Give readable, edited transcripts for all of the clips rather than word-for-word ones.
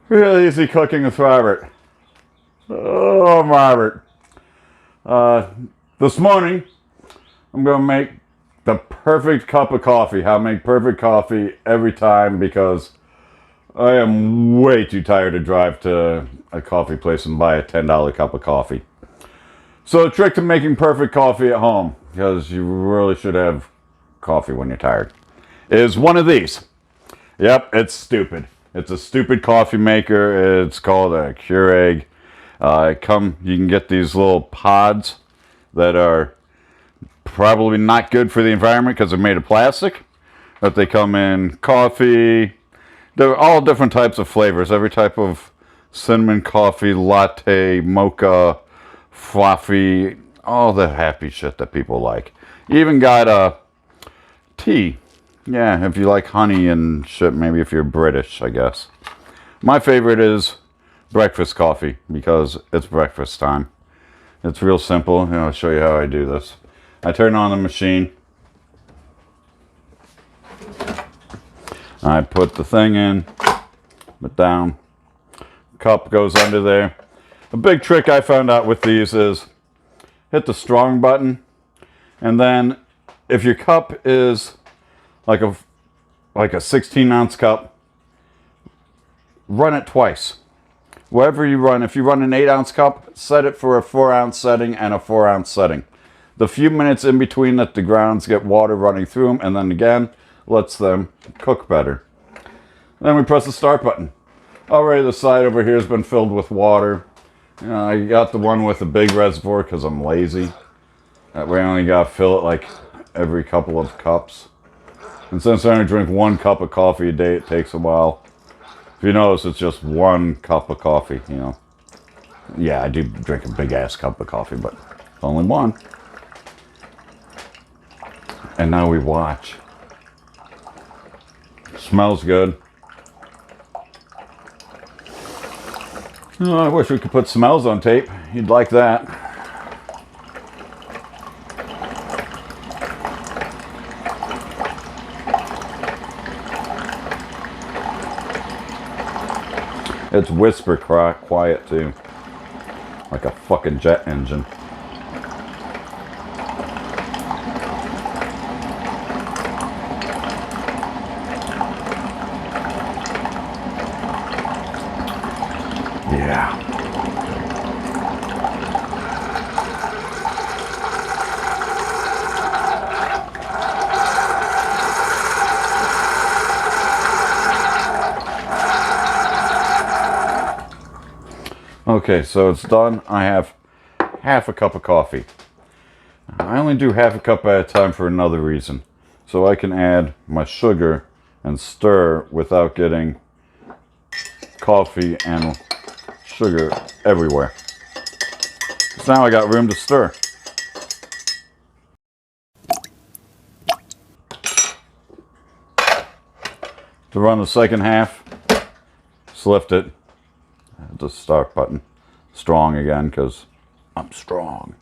Real easy cooking with Robert. Oh, Robert. This morning, I'm going to make the perfect cup of coffee. I make perfect coffee every time because I am way too tired to drive to a coffee place and buy a $10 cup of coffee. So the trick to making perfect coffee at home, because you really should have coffee when you're tired, is one of these. Yep, it's stupid. It's a stupid coffee maker. It's called a Keurig. You can get these little pods that are probably not good for the environment because they're made of plastic. But they come in coffee. They're all different types of flavors. Every type of cinnamon coffee, latte, mocha, fluffy, all the happy shit that people like. You even got a tea. Yeah, if you like honey and shit, maybe if you're British, I guess. My favorite is breakfast coffee because it's breakfast time. It's real simple. I'll show you how I do this. I turn on the machine. I put the thing in, put down. Cup goes under there. A big trick I found out with these is hit the strong button, and then if your cup is like a 16-ounce cup, run it twice. Wherever you run, if you run an 8-ounce cup, set it for a 4-ounce setting and a 4-ounce setting. The few minutes in between that the grounds get water running through them, and then again, lets them cook better. Then we press the start button. Already the side over here has been filled with water. I got the one with a big reservoir because I'm lazy. That way I only got to fill it like every couple of cups. And since I only drink 1 cup of coffee a day, it takes a while. If you notice, it's just 1 cup of coffee, Yeah, I do drink a big-ass cup of coffee, but only 1. And now we watch. Smells good. Oh, I wish we could put smells on tape. You'd like that. It's whisper quiet too. Like a fucking jet engine. Yeah. Okay, so it's done. I have half a cup of coffee. I only do half a cup at a time for another reason. So I can add my sugar and stir without getting coffee and sugar everywhere. So now I got room to stir. To run the second half, just lift it. The start button. Strong again because I'm strong.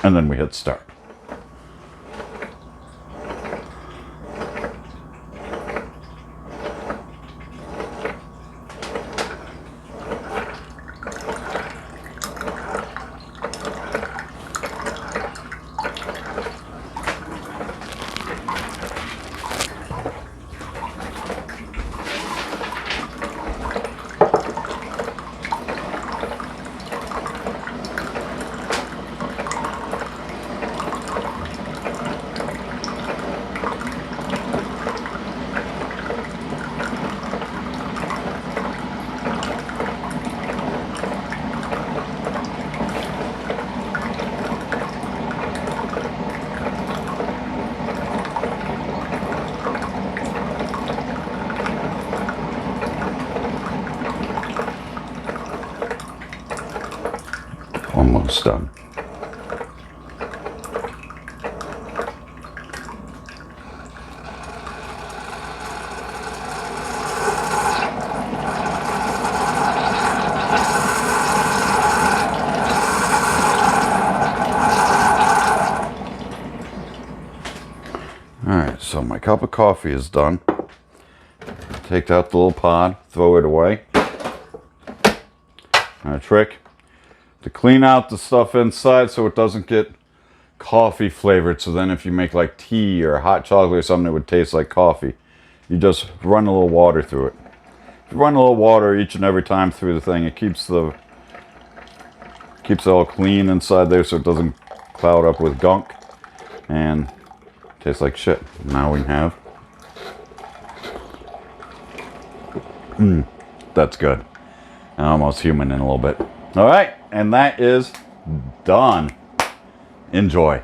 And then we hit start. Almost done. Alright, so my cup of coffee is done. take out the little pod, throw it away. And a trick to clean out the stuff inside so it doesn't get coffee flavored. So then if you make like tea or hot chocolate or something that would taste like coffee, you just run a little water through it. If you run a little water each and every time through the thing, it keeps it all clean inside there so it doesn't cloud up with gunk and tastes like shit. Now we have that's good. I'm almost human in a little bit. All right, and that is done. Enjoy.